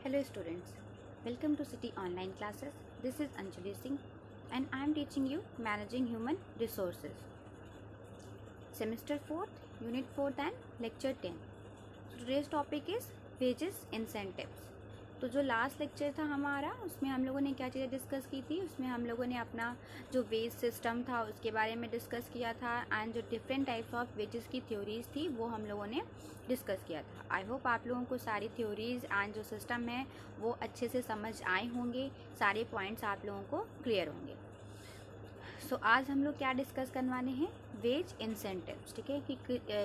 Hello students, welcome to City Online Classes. This is Anjali Singh and I am teaching you Managing Human Resources. Semester 4th, Unit 4th and Lecture 10. So today's topic is Wages Incentives. तो जो last lecture था हमारा उसमें हम लोगों ने क्या चीज़ें डिस्कस की थी, उसमें हम लोगों ने अपना जो वेज सिस्टम था उसके बारे में डिस्कस किया था एंड जो डिफरेंट टाइप्स ऑफ वेजेस की थ्योरीज थी वो हम लोगों ने डिस्कस किया था। आई होप आप लोगों को सारी थ्योरीज एंड जो सिस्टम है वो अच्छे से समझ आए होंगे, सारे पॉइंट्स आप लोगों को क्लियर होंगे। सो आज हम लोग क्या डिस्कस करवाने हैं, वेज इंसेंटिव्स, ठीक है,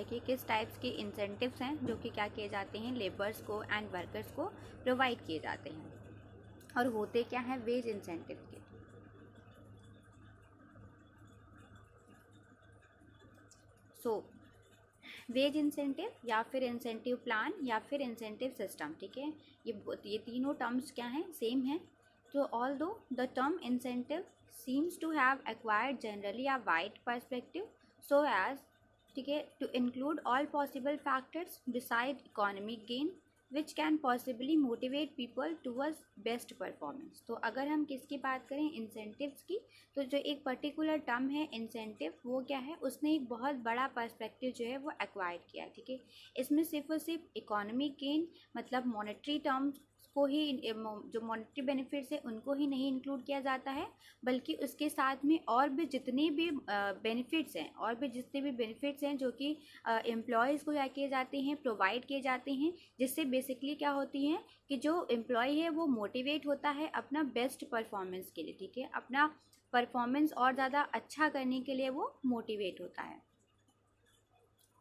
कि किस टाइप्स के इंसेंटिव्स हैं जो कि क्या किए जाते हैं, लेबर्स को एंड वर्कर्स को प्रोवाइड किए जाते हैं और होते क्या हैं वेज इंसेंटिव के। सो वेज इंसेंटिव या फिर इंसेंटिव प्लान या फिर इंसेंटिव सिस्टम, ठीक है, ये तीनों टर्म्स क्या हैं, सेम है। तो although the term incentive seems to have acquired generally a wide perspective so as, ठीक है, to include all possible factors beside economic gain which can possibly motivate people towards best performance। तो अगर हम किसकी बात करें, इंसेंटिव्स की, तो जो एक पर्टिकुलर टर्म है इंसेंटिव वो क्या है, उसने एक बहुत बड़ा पर्सपेक्टिव जो है वो एक्वायर किया है, ठीक है। इसमें सिर्फ और सिर्फ इकोनॉमिक गेन मतलब मॉनेटरी टर्म्स को ही, जो मॉनेटरी बेनिफिट्स है उनको ही नहीं इंक्लूड किया जाता है, बल्कि उसके साथ में और भी जितने भी बेनिफिट्स हैं जो कि एम्प्लॉयज़ को क्या किए जाते हैं, प्रोवाइड किए जाते हैं, जिससे बेसिकली क्या होती है कि जो एम्प्लॉय है वो मोटिवेट होता है अपना बेस्ट परफॉर्मेंस के लिए, ठीक है, अपना परफॉर्मेंस और ज़्यादा अच्छा करने के लिए वो मोटिवेट होता है।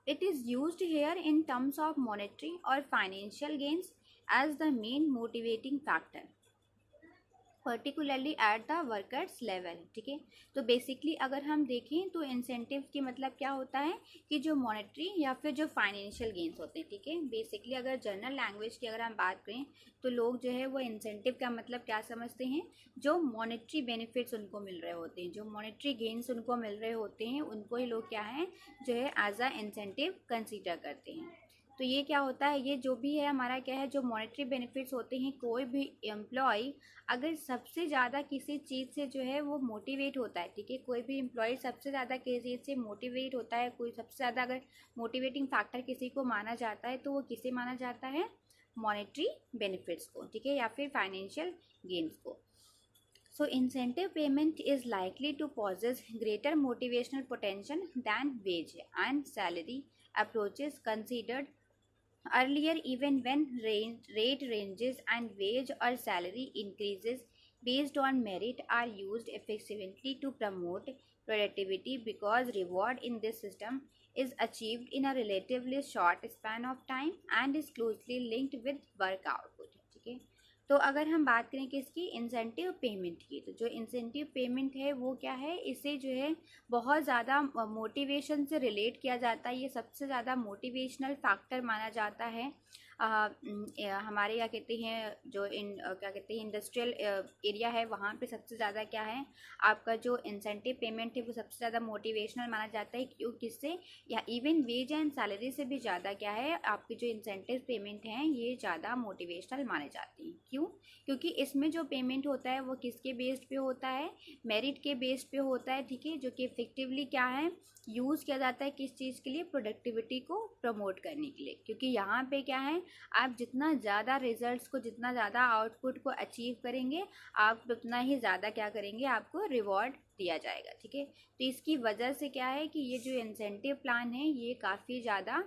It is used here in terms of monetary or financial gains as the main motivating factor, particularly at the workers level, ठीक है। तो बेसिकली अगर हम देखें तो इंसेंटिव की मतलब क्या होता है कि जो मॉनेटरी या फिर जो फाइनेंशियल गेंस होते हैं, ठीक है। बेसिकली अगर जनरल लैंग्वेज की अगर हम बात करें तो लोग जो है वो इंसेंटिव का मतलब क्या समझते हैं, जो मॉनेटरी बेनिफिट्स उनको मिल रहे होते हैं, जो मॉनेटरी गेंस उनको मिल रहे होते हैं उनको ही लोग क्या है जो है एज अ इंसेंटिव कंसिडर करते हैं। तो ये क्या होता है, ये जो भी है हमारा क्या है, जो मॉनेटरी बेनिफिट्स होते हैं, कोई भी एम्प्लॉय अगर सबसे ज़्यादा किसी चीज़ से जो है वो मोटिवेट होता है, ठीक है, कोई भी एम्प्लॉय सबसे ज़्यादा किसी चीज़ से मोटिवेट होता है, कोई सबसे ज़्यादा अगर मोटिवेटिंग फैक्टर किसी को माना जाता है तो वो किसे माना जाता है, मॉनेटरी बेनिफिट्स को, ठीक है, या फिर फाइनेंशियल गेन्स को। So incentive payment is likely to possess greater motivational potential than wage and salary approaches considered earlier, even when rate ranges and wage or salary increases based on merit are used effectively to promote productivity, because reward in this system is achieved in a relatively short span of time and is closely linked with work output, ठीक है। तो अगर हम बात करें किसकी, incentive payment की, तो जो इंसेंटिव पेमेंट है वो क्या है, इसे जो है बहुत ज़्यादा मोटिवेशन से रिलेट किया जाता है, ये सबसे ज़्यादा मोटिवेशनल फैक्टर माना जाता है। हमारे क्या कहते हैं, जो क्या कहते हैं इंडस्ट्रियल एरिया है वहाँ पे सबसे ज़्यादा क्या है, आपका जो इंसेंटिव पेमेंट है वो सबसे ज़्यादा मोटिवेशनल माना जाता है, क्यों, किससे, या इवन वेज एंड सैलरी से भी ज़्यादा क्या है, आपके जो इंसेंटिव पेमेंट हैं ये ज़्यादा मोटिवेशनल माने जाते हैं। क्यों, क्योंकि इसमें जो पेमेंट होता है वो किसके बेस्ड पे होता है, मेरिट के बेस्ड पे होता है, ठीक है, जो कि इफेक्टिवली क्या है यूज़ किया जाता है किस चीज़ के लिए, प्रोडक्टिविटी को प्रमोट करने के लिए। क्योंकि यहाँ पे क्या है, आप जितना ज़्यादा रिजल्ट्स को, जितना ज़्यादा आउटपुट को अचीव करेंगे आप उतना ही ज़्यादा क्या करेंगे, आपको रिवॉर्ड दिया जाएगा, ठीक है। तो इसकी वजह से क्या है कि ये जो इंसेंटिव प्लान है ये काफ़ी ज़्यादा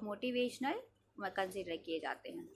मोटिवेशनल कंसिडर किए जाते हैं।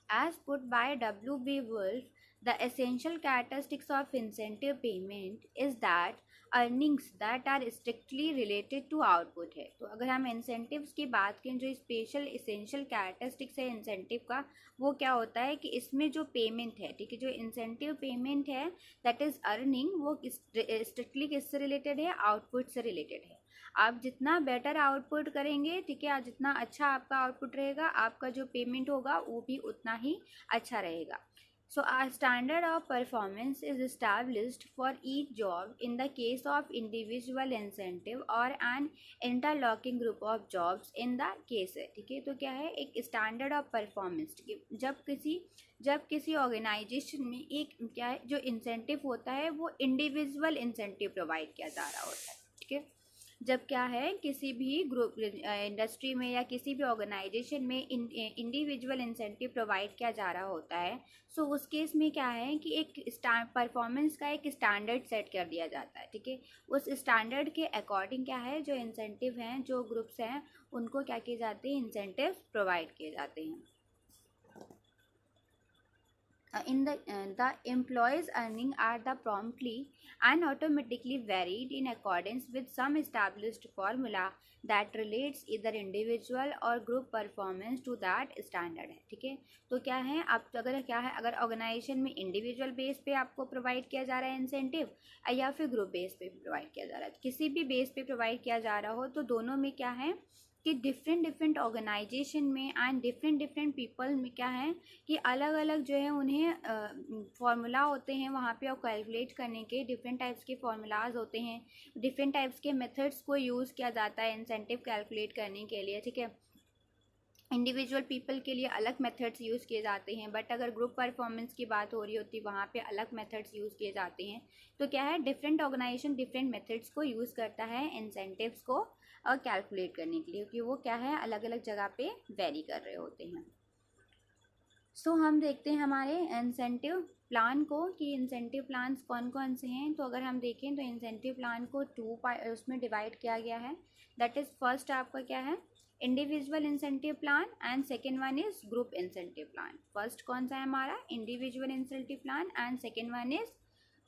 As put by W.B. Wolf, the essential characteristics of incentive payment is that earnings that are strictly related to output है। तो अगर हम incentives की बात करें, जो स्पेशल essential characteristics है इंसेंटिव का, वो क्या होता है कि इसमें जो पेमेंट है, ठीक है, जो इंसेंटिव पेमेंट है दैट इज़ अर्निंग, वो स्ट्रिक्टली किससे रिलेटेड है, आउटपुट से रिलेटेड है। आप जितना बेटर आउटपुट करेंगे, ठीक है, जितना अच्छा आपका आउटपुट रहेगा, आपका जो पेमेंट होगा वो भी उतना ही अच्छा रहेगा। So a standard of performance is established for each job in the case of individual incentive or an interlocking group of jobs in the case है, ठीक है। तो क्या है, एक स्टैंडर्ड ऑफ परफॉर्मेंस, ठीक है। जब किसी ऑर्गेनाइजेशन में एक क्या है जो इंसेंटिव होता है वो इंडिविजुअल इंसेंटिव प्रोवाइड किया जा रहा होता है, ठीक है। जब क्या है किसी भी ग्रुप इंडस्ट्री में या किसी भी ऑर्गेनाइजेशन में इंडिविजुअल इंसेंटिव प्रोवाइड किया जा रहा होता है, सो उस केस में क्या है कि एक परफॉर्मेंस का एक स्टैंडर्ड सेट कर दिया जाता है, ठीक है। उस स्टैंडर्ड के अकॉर्डिंग क्या है जो इंसेंटिव हैं, जो ग्रुप्स हैं, उनको क्या किए जाते हैं, इंसेंटिव प्रोवाइड किए जाते हैं। The employees earning are the promptly and automatically varied in accordance with some established formula that relates either individual or group performance to that standard है, ठीक है। तो क्या है, आप अगर ऑर्गेनाइजेशन में इंडिविजुअल बेस पे आपको प्रोवाइड किया जा रहा है इंसेंटिव या फिर ग्रुप बेस पे प्रोवाइड किया जा रहा है, किसी भी बेस पे प्रोवाइड किया जा रहा हो, तो दोनों में क्या है कि डिफरेंट ऑर्गेनाइजेशन में एंड डिफरेंट पीपल में क्या है कि अलग अलग जो है उन्हें फार्मूला होते हैं वहाँ पे, और कैलकुलेट करने के डिफरेंट टाइप्स के फार्मूलाज होते हैं, डिफरेंट टाइप्स के मेथड्स को यूज़ किया जाता है इंसेंटिव कैलकुलेट करने के लिए, ठीक है। इंडिविजुअल पीपल के लिए अलग मेथड्स यूज़ किए जाते हैं, बट अगर ग्रुप परफॉर्मेंस की बात हो रही होती है वहाँ पे अलग मेथड्स यूज़ किए जाते हैं। तो क्या है, डिफरेंट ऑर्गेनाइजेशन डिफरेंट मेथड्स को यूज़ करता है इंसेंटिव्स को कैलकुलेट करने के लिए, क्योंकि वो क्या है अलग अलग जगह पे वेरी कर रहे होते हैं। सो हम देखते हैं हमारे इंसेंटिव प्लान को कि इंसेंटिव प्लान्स कौन कौन से हैं। तो अगर हम देखें तो इंसेंटिव प्लान को उसमें डिवाइड किया गया है। दैट इज़ फर्स्ट आपका क्या है, individual incentive plan, and second one is group incentive plan. First कौन सा है हमारा, individual incentive plan, and second one is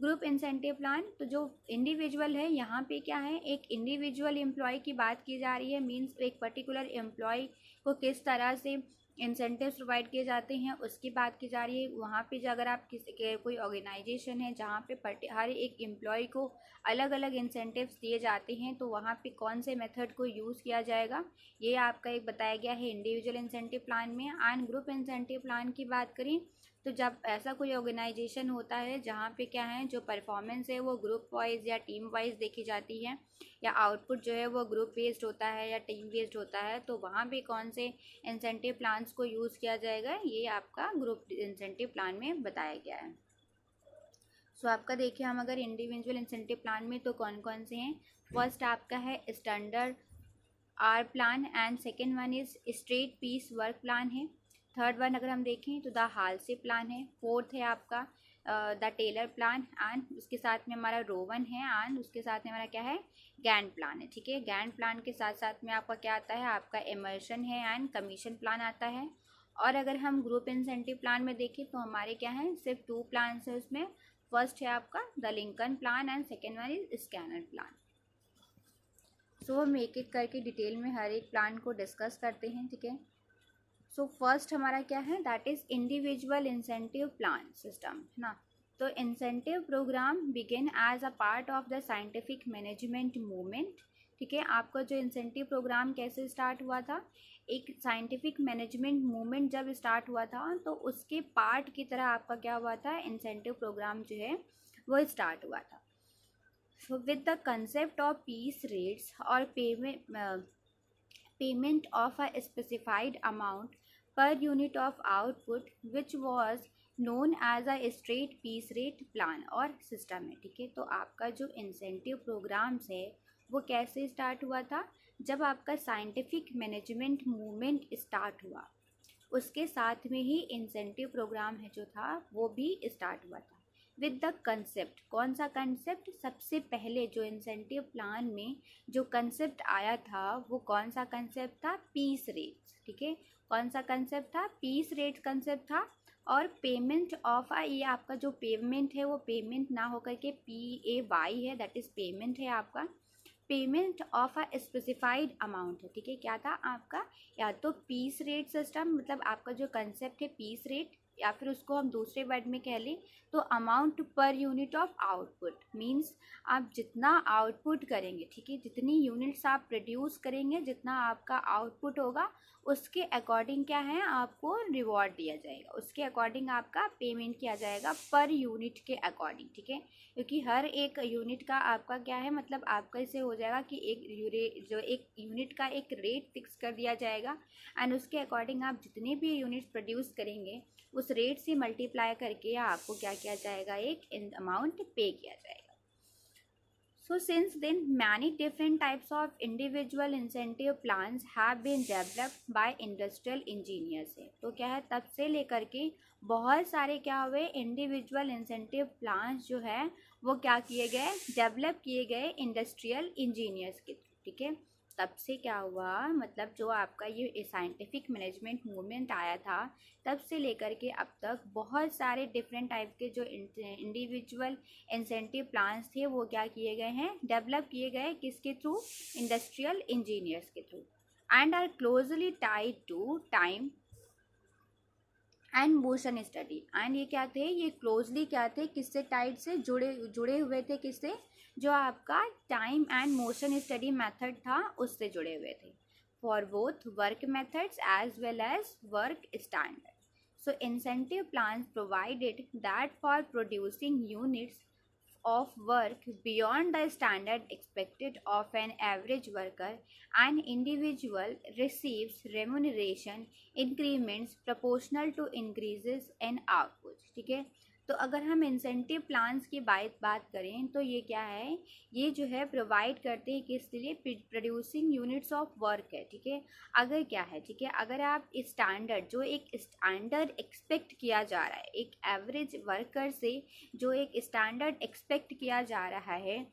group incentive plan. तो जो इंडिविजुअल है यहाँ पे क्या है, एक इंडिविजुअल एम्प्लॉय की बात की जा रही है, मीन्स एक पर्टिकुलर एम्प्लॉय को किस तरह से इंसेंटिव्स प्रोवाइड किए जाते हैं उसकी बात की जा रही है। वहाँ पे अगर आप किसी के कोई ऑर्गेनाइजेशन है जहाँ पे हर एक एम्प्लॉय को अलग अलग इंसेंटिव्स दिए जाते हैं, तो वहाँ पे कौन से मेथड को यूज़ किया जाएगा ये आपका एक बताया गया है इंडिविजुअल इंसेंटिव प्लान में। एंड ग्रुप इंसेंटिव प्लान की बात करें तो जब ऐसा कोई ऑर्गेनाइजेशन होता है जहाँ पे क्या है जो परफॉर्मेंस है वो ग्रुप वाइज या टीम वाइज देखी जाती है, या आउटपुट जो है वो ग्रुप बेस्ड होता है या टीम बेस्ड होता है, तो वहाँ पे कौन से इंसेंटिव प्लान्स को यूज़ किया जाएगा ये आपका ग्रुप इंसेंटिव प्लान में बताया गया है। सो आपका देखिए हम अगर इंडिविजुअल इंसेंटिव प्लान में तो कौन कौन से हैं, फर्स्ट आपका है standard hour plan, and second one is straight piece work plan है। थर्ड वन अगर हम देखें तो द हालसे प्लान है। फोर्थ है आपका द टेलर प्लान, एंड उसके साथ में हमारा रोवन है, एंड उसके साथ में हमारा क्या है गैंट प्लान है, ठीक है। गैंट प्लान के साथ साथ में आपका क्या आता है, आपका इमर्शन है एंड कमीशन प्लान आता है। और अगर हम ग्रुप इंसेंटिव प्लान में देखें तो हमारे क्या है सिर्फ 2 प्लान है उसमें। फर्स्ट है आपका the Lincoln plan, and second one is scanner plan. So हम एक एक करके डिटेल में हर एक प्लान को डिस्कस करते हैं, ठीक है। सो फर्स्ट हमारा क्या है, that is individual incentive plan system, है ना। तो incentive program begin as a part of the scientific management movement, ठीक है। आपका जो इंसेंटिव प्रोग्राम कैसे स्टार्ट हुआ था, एक साइंटिफिक मैनेजमेंट मूवमेंट जब स्टार्ट हुआ था तो उसके पार्ट की तरह आपका क्या हुआ था, इंसेंटिव प्रोग्राम जो है वो स्टार्ट हुआ था। So with the concept of piece rates or payment of a specified amount per unit of output, which was known as a straight piece rate plan और system है, ठीक है। तो आपका जो इंसेंटिव प्रोग्राम्स है वो कैसे स्टार्ट हुआ था, जब आपका साइंटिफिक मैनेजमेंट मूवमेंट स्टार्ट हुआ उसके साथ में ही इंसेंटिव प्रोग्राम है जो था वो भी स्टार्ट हुआ था। विद द कंसेप्ट, कौन सा कंसेप्ट, सबसे पहले जो इंसेंटिव प्लान में जो कंसेप्ट आया था वो कौन सा कंसेप्ट था, पीस रेट्स, ठीक है। कौन सा कंसेप्ट था, पीस रेट कंसेप्ट था। और पेमेंट ऑफ ये आपका जो पेमेंट है वो पेमेंट ना होकर के PAY है, दैट इज़ पेमेंट है आपका, payment of a specified amount है, ठीक है। क्या था आपका, या तो पीस रेट सिस्टम, मतलब आपका जो कंसेप्ट है पीस रेट, या फिर उसको हम दूसरे वर्ड में कह लें तो amount per unit of output means आप जितना आउटपुट करेंगे, ठीक है, जितनी यूनिट्स आप प्रोड्यूस करेंगे, जितना आपका आउटपुट होगा उसके अकॉर्डिंग क्या है आपको रिवॉर्ड दिया जाएगा, उसके अकॉर्डिंग आपका पेमेंट किया जाएगा पर यूनिट के अकॉर्डिंग, ठीक है। क्योंकि हर एक यूनिट का आपका क्या है मतलब आपका इससे हो जाएगा कि एक यूनिट का एक रेट फिक्स कर दिया जाएगा एंड उसके अकॉर्डिंग आप जितने भी यूनिट्स प्रोड्यूस करेंगे उस रेट से मल्टीप्लाई करके आपको क्या किया जाएगा, एक अमाउंट पे किया जाएगा। So since then many different types of individual incentive plans have been developed by industrial engineers है, तो क्या है तब से लेकर के बहुत सारे क्या हुए इंडिविजुअल इंसेंटिव प्लान्स जो है वो क्या किए गए, डेवलप किए गए इंडस्ट्रियल इंजीनियर्स के थ्रू, ठीक है। तब से क्या हुआ मतलब जो आपका ये साइंटिफिक मैनेजमेंट मूवमेंट आया था तब से लेकर के अब तक बहुत सारे डिफरेंट टाइप के जो इंडिविजुअल इंसेंटिव प्लान्स थे वो क्या किए गए हैं, डेवलप किए गए किसके थ्रू, इंडस्ट्रियल इंजीनियर्स के through and are closely tied to time and motion study. And ये क्या थे, ये क्लोजली क्या थे, किससे टाइड से जुड़े हुए थे, किससे, जो आपका time and motion study method था उससे जुड़े हुए थे for both work methods as well as work standard. So incentive plans provided that for producing units of work beyond the standard expected of an average worker, an individual receives remuneration increments proportional to increases in output, ठीक है। तो अगर हम incentive plans की बात करें तो ये क्या है, ये जो है प्रोवाइड करते हैं किस लिए, प्रोड्यूसिंग यूनिट्स ऑफ वर्क है, ठीक है। अगर क्या है, ठीक है, अगर आप स्टैंडर्ड जो एक स्टैंडर्ड एक्सपेक्ट किया जा रहा है, एक एवरेज वर्कर से जो एक स्टैंडर्ड एक्सपेक्ट किया जा रहा है,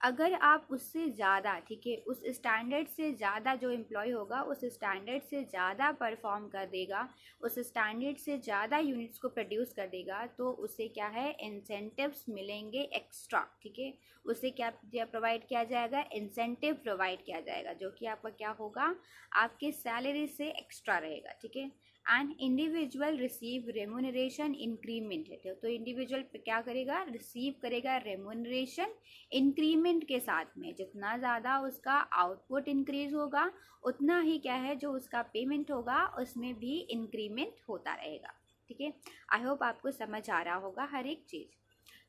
अगर आप उससे ज़्यादा, ठीक है, उस स्टैंडर्ड से ज़्यादा जो एम्प्लॉय होगा उस स्टैंडर्ड से ज़्यादा परफॉर्म कर देगा, उस स्टैंडर्ड से ज़्यादा यूनिट्स को प्रोड्यूस कर देगा तो उसे क्या है, इंसेंटिव्स मिलेंगे एक्स्ट्रा, ठीक है। उसे क्या प्रोवाइड किया जाएगा, इंसेंटिव प्रोवाइड किया जाएगा जो कि आपका क्या होगा, आपके सैलरी से एक्स्ट्रा रहेगा, ठीक है। And individual receive remuneration increment है, तो इंडिविजुअल क्या करेगा, रिसीव करेगा रेमुनरेशन इंक्रीमेंट के साथ में, जितना ज़्यादा उसका आउटपुट इंक्रीज होगा उतना ही क्या है जो उसका पेमेंट होगा उसमें भी इंक्रीमेंट होता रहेगा, ठीक है। आई होप आपको समझ आ रहा होगा हर एक चीज़।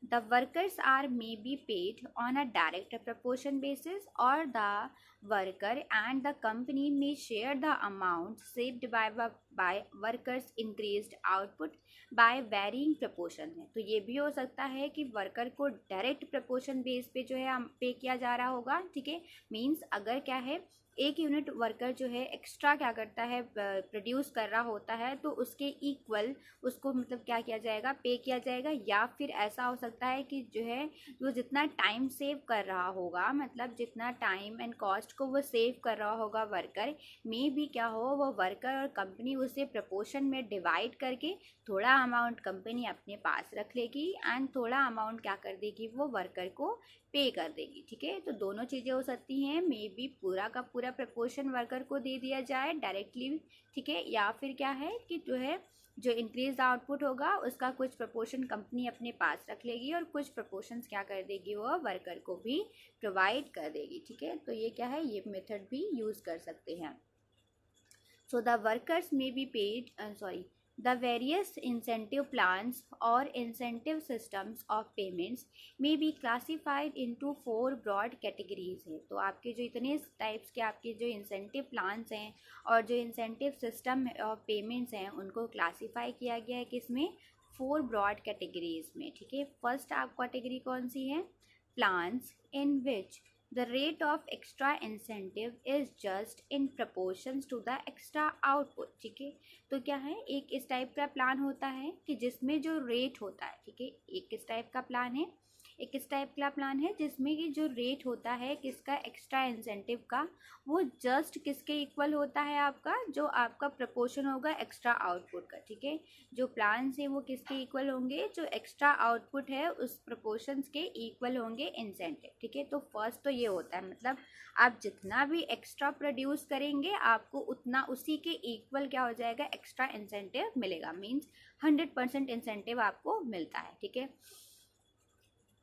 The workers are may be paid on a direct proportion basis or the worker and the company may share the amount saved by workers increased output by varying proportion है। तो ये भी हो सकता है कि वर्कर को डायरेक्ट प्रपोर्शन बेस पे जो है हम पे किया जा रहा होगा, ठीक है। मीन्स अगर क्या है एक यूनिट वर्कर जो है एक्स्ट्रा क्या करता है, प्रोड्यूस कर रहा होता है तो उसके इक्वल उसको मतलब क्या किया जाएगा, पे किया जाएगा। या फिर ऐसा हो सकता है कि जो है वो जितना टाइम सेव कर रहा होगा, मतलब जितना टाइम एंड कॉस्ट को वो सेव कर रहा होगा वर्कर में भी क्या हो, वो वर्कर और कंपनी उसे प्रपोर्शन में डिवाइड करके थोड़ा अमाउंट कंपनी अपने पास रख लेगी एंड थोड़ा अमाउंट क्या कर देगी, वो वर्कर को पे कर देगी, ठीक है। तो दोनों चीज़ें हो सकती हैं, मे बी पूरा का पूरा प्रपोर्शन वर्कर को दे दिया जाए डायरेक्टली, ठीक है, या फिर क्या है कि जो है जो इंक्रीज आउटपुट होगा उसका कुछ प्रपोर्शन कंपनी अपने पास रख लेगी और कुछ प्रपोर्शंस क्या कर देगी, वो वर्कर को भी प्रोवाइड कर देगी, ठीक है। तो ये क्या है, ये मेथड भी यूज़ कर सकते हैं। So the workers may be paid The various incentive plans or incentive systems of payments may be classified into 4 broad categories है। तो आपके जो इतने टाइप्स के आपके जो इंसेंटिव प्लान्स हैं और जो इंसेंटिव सिस्टम ऑफ पेमेंट्स हैं उनको क्लासीफाई किया गया है किसमें, 4 ब्रॉड कैटेगरीज में, ठीक है। फर्स्ट आप कैटेगरी कौन सी है, plans in which the rate of extra incentive is just in proportions to the extra output, ठीक है। तो क्या है, एक इस टाइप का प्लान होता है कि जिसमें जो रेट होता है, ठीक है, एक इस टाइप का प्लान है। एक इस टाइप का प्लान है जिसमें कि जो रेट होता है किसका एक्स्ट्रा इंसेंटिव का, वो जस्ट किसके इक्वल होता है, आपका जो आपका प्रपोर्शन होगा एक्स्ट्रा आउटपुट का, ठीक है। जो प्लान है वो किसके इक्वल होंगे, जो एक्स्ट्रा आउटपुट है उस प्रपोर्शंस के इक्वल होंगे इंसेंटिव, ठीक है। तो फर्स्ट तो ये होता है, मतलब आप जितना भी एक्स्ट्रा प्रोड्यूस करेंगे आपको उतना उसी के इक्वल क्या हो जाएगा, एक्स्ट्रा इंसेंटिव मिलेगा, मीन्स 100% इंसेंटिव आपको मिलता है, ठीक है।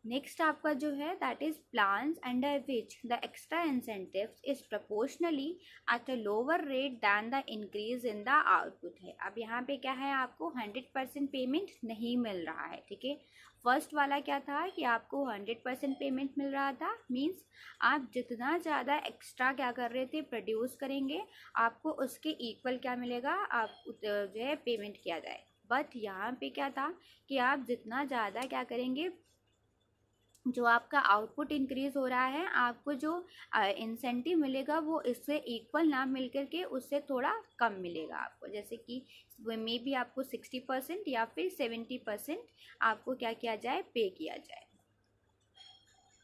नेक्स्ट आपका जो है that is plans under which the extra incentives is proportionally at a lower rate than the increase in the output है। अब यहाँ पे क्या है, आपको 100% पेमेंट नहीं मिल रहा है, ठीक है। फर्स्ट वाला क्या था कि आपको 100% पेमेंट मिल रहा था, मीन्स आप जितना ज़्यादा एक्स्ट्रा क्या कर रहे थे प्रोड्यूस करेंगे आपको उसके इक्वल क्या मिलेगा, आप जो है पेमेंट किया जाए। बट यहाँ पे क्या था कि आप जितना ज़्यादा क्या करेंगे, जो आपका आउटपुट इंक्रीज हो रहा है आपको जो इंसेंटिव मिलेगा वो इससे इक्वल ना मिल कर के उससे थोड़ा कम मिलेगा आपको, जैसे कि मे बी आपको 60% या फिर 70% आपको क्या किया जाए, पे किया जाए।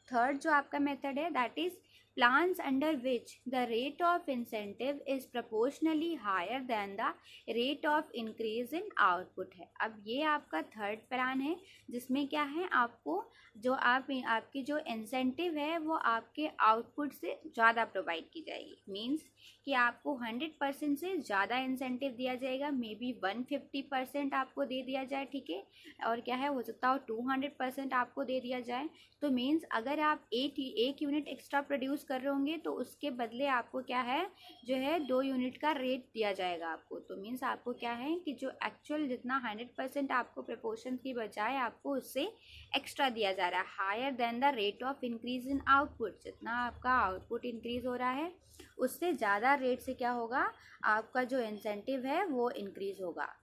थर्ड जो आपका मेथड है that is plans under which the rate of incentive is proportionally higher than the rate of increase in output है। अब ये आपका थर्ड प्लान है जिसमें क्या है, आपको जो आपकी जो इंसेंटिव है वो आपके आउटपुट से ज़्यादा प्रोवाइड की जाएगी, मीन्स कि आपको 100% से ज़्यादा इंसेंटिव दिया जाएगा, मे बी 150% आपको दे दिया जाए, ठीक है। और क्या है, हो सकता हो 200% आपको दे दिया जाए। तो मीन्स अगर आप एक यूनिट एक्स्ट्रा प्रोड्यूस कर रहे होंगे तो उसके बदले आपको क्या है, जो है 2 यूनिट का रेट दिया जाएगा आपको। तो मीन्स आपको क्या है कि जो एक्चुअल जितना 100% आपको प्रपोर्शन की बजाय आपको उससे एक्स्ट्रा दिया जा रहा है, higher than the rate of increase in output. जितना आपका आउटपुट इंक्रीज हो रहा है उससे ज़्यादा रेट से क्या होगा, आपका जो इंसेंटिव है वो इंक्रीज होगा।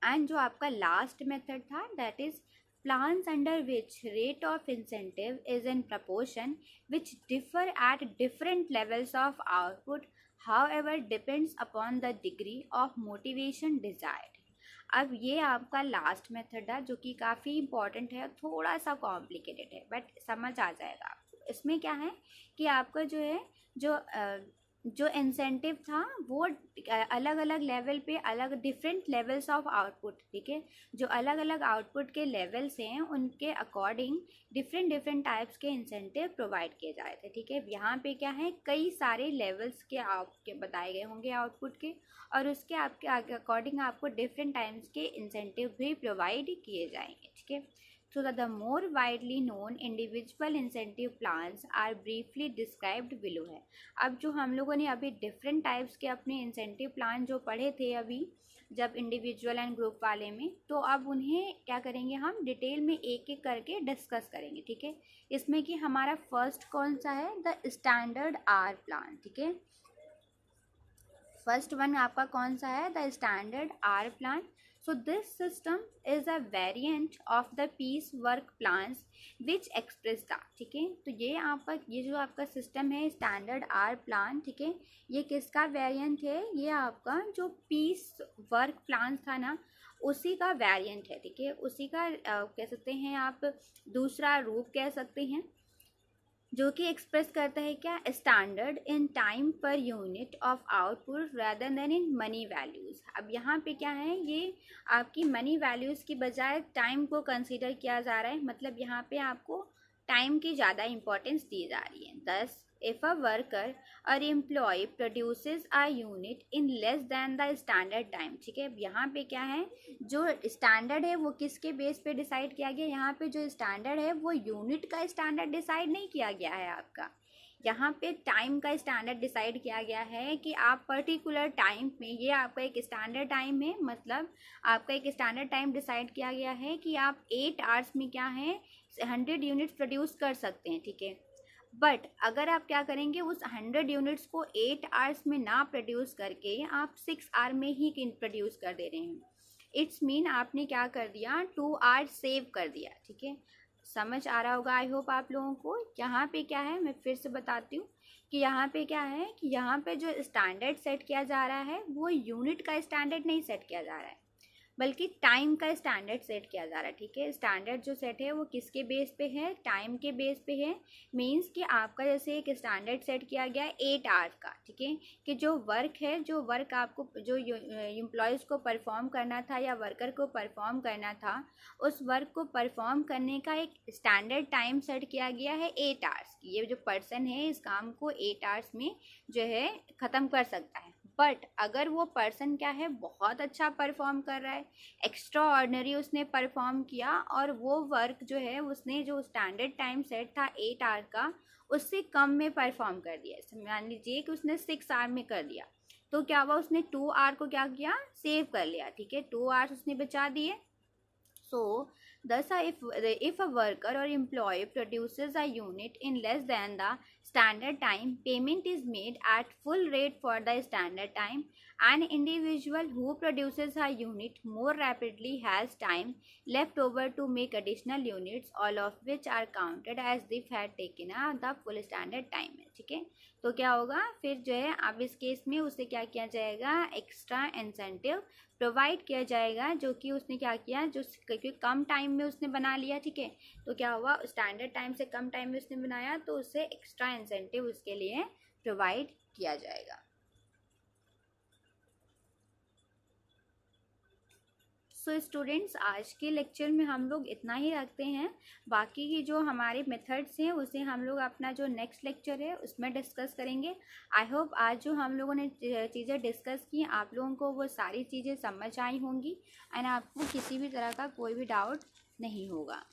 एंड जो आपका लास्ट मेथड था that is plans under which rate of incentive is in proportion which differ at different levels of output, however depends upon the degree of motivation desired। अब ये आपका last method है जो कि काफ़ी इंपॉर्टेंट है, थोड़ा सा कॉम्प्लिकेटेड है बट समझ आ जाएगा आपको। इसमें क्या है कि आपका जो है जो इंसेंटिव था वो अलग अलग लेवल पे, अलग डिफरेंट लेवल्स ऑफ आउटपुट, ठीक है। जो अलग अलग आउटपुट के लेवल्स हैं उनके अकॉर्डिंग डिफरेंट टाइप्स के इंसेंटिव प्रोवाइड किए जा रहे थे, ठीक है। यहाँ पे क्या है, कई सारे लेवल्स के आपके बताए गए होंगे आउटपुट के, और उसके आपके अकॉर्डिंग आपको डिफरेंट टाइप्स के इंसेंटिव भी प्रोवाइड किए जाएंगे, ठीक है। So that the more widely known individual incentive plans are briefly described below है। अब जो हम लोगों ने अभी डिफरेंट टाइप्स के अपने इंसेंटिव प्लान जो पढ़े थे अभी जब इंडिविजुअल एंड ग्रुप वाले में, तो अब उन्हें क्या करेंगे, हम डिटेल में एक एक करके डिस्कस करेंगे, ठीक है। इसमें कि हमारा फर्स्ट कौन सा है, द स्टैंडर्ड आर प्लान, ठीक है। फर्स्ट वन आपका कौन सा है, the standard hour plan. So this system is a variant of the piecework plans which express that, ठीक है। तो ये जो आपका सिस्टम है स्टैंडर्ड आर प्लान, ठीक है, ये किसका वेरिएंट है, ये आपका जो पीस वर्क प्लान था ना उसी का वेरिएंट है, ठीक है। उसी का कह सकते हैं आप दूसरा रूप कह सकते हैं, जो कि एक्सप्रेस करता है क्या, standard in time per unit of output rather then in money values. अब यहाँ पे क्या है, ये आपकी मनी वैल्यूज़ की बजाय टाइम को कंसीडर किया जा रहा है, मतलब यहाँ पे आपको टाइम की ज़्यादा इंपॉर्टेंस दी जा रही है। दस if a worker or employee produces a unit in less than the standard time, ठीक है। यहाँ पे क्या है, जो स्टैंडर्ड है वो किसके बेस पे डिसाइड किया गया, यहाँ पे जो स्टैंडर्ड है वो यूनिट का स्टैंडर्ड डिसाइड नहीं किया गया है आपका, यहाँ पे टाइम का स्टैंडर्ड डिसाइड किया गया है कि आप पर्टिकुलर टाइम में, ये आपका एक स्टैंडर्ड टाइम है, मतलब आपका एक स्टैंडर्ड टाइम डिसाइड किया गया है कि आप 8 आवर्स में क्या है 100 यूनिट्स प्रोड्यूस कर सकते हैं, ठीक है। बट अगर आप क्या करेंगे, उस 100 यूनिट्स को 8 आवर्स में ना प्रोड्यूस करके आप 6 आवर में ही प्रोड्यूस कर दे रहे हैं, इट्स मीन आपने क्या कर दिया, 2 आवर्स सेव कर दिया, ठीक है। समझ आ रहा होगा आई होप आप लोगों को। यहाँ पे क्या है, मैं फिर से बताती हूँ कि यहाँ पे क्या है कि यहाँ पे जो स्टैंडर्ड सेट किया जा रहा है वो यूनिट का स्टैंडर्ड नहीं सेट किया जा रहा है, बल्कि टाइम का स्टैंडर्ड सेट किया जा रहा है, ठीक है। स्टैंडर्ड जो सेट है वो किसके बेस पे है, टाइम के बेस पे है। मींस कि आपका जैसे एक स्टैंडर्ड सेट किया गया है 8 आवर्स का, ठीक है, कि जो वर्क है, जो वर्क आपको जो एम्प्लॉयज़ को परफॉर्म करना था या वर्कर को परफॉर्म करना था, उस वर्क को परफॉर्म करने का एक स्टैंडर्ड टाइम सेट किया गया है 8 आवर्स की। ये जो पर्सन है इस काम को 8 आवर्स में जो है ख़त्म कर सकता है। बट अगर वो पर्सन क्या है, बहुत अच्छा परफॉर्म कर रहा है, एक्स्ट्रा ऑर्डिनरी उसने परफॉर्म किया और वो वर्क जो है उसने जो स्टैंडर्ड टाइम सेट था 8 आवर का, उससे कम में परफॉर्म कर दिया। मान लीजिए कि उसने 6 आवर में कर दिया, तो क्या हुआ, उसने 2 आवर को क्या किया, सेव कर लिया, ठीक है, 2 आवर्स उसने बचा दिए। So, thus, if a worker or employee produces a unit in less than the standard time, payment is made at full rate for the standard time. An individual who produces a unit more rapidly has time left over to make additional units, all of which are counted as if had taken the full standard time. ठीक है, तो क्या होगा फिर जो है, अब इस केस में उसे क्या किया जाएगा, एक्स्ट्रा इंसेंटिव प्रोवाइड किया जाएगा, जो कि उसने क्या किया, जो क्योंकि कम टाइम में उसने बना लिया, ठीक है, तो क्या हुआ, स्टैंडर्ड टाइम से कम टाइम में उसने बनाया, तो उसे एक्स्ट्रा इंसेंटिव उसके लिए प्रोवाइड किया जाएगा। सो स्टूडेंट्स, आज के लेक्चर में हम लोग इतना ही रखते हैं। बाकी की जो हमारे मेथड्स हैं उसे हम लोग अपना जो नेक्स्ट लेक्चर है उसमें डिस्कस करेंगे। आई होप आज जो हम लोगों ने चीज़ें डिस्कस की आप लोगों को वो सारी चीज़ें समझ आई होंगी एंड आपको किसी भी तरह का कोई भी डाउट नहीं होगा।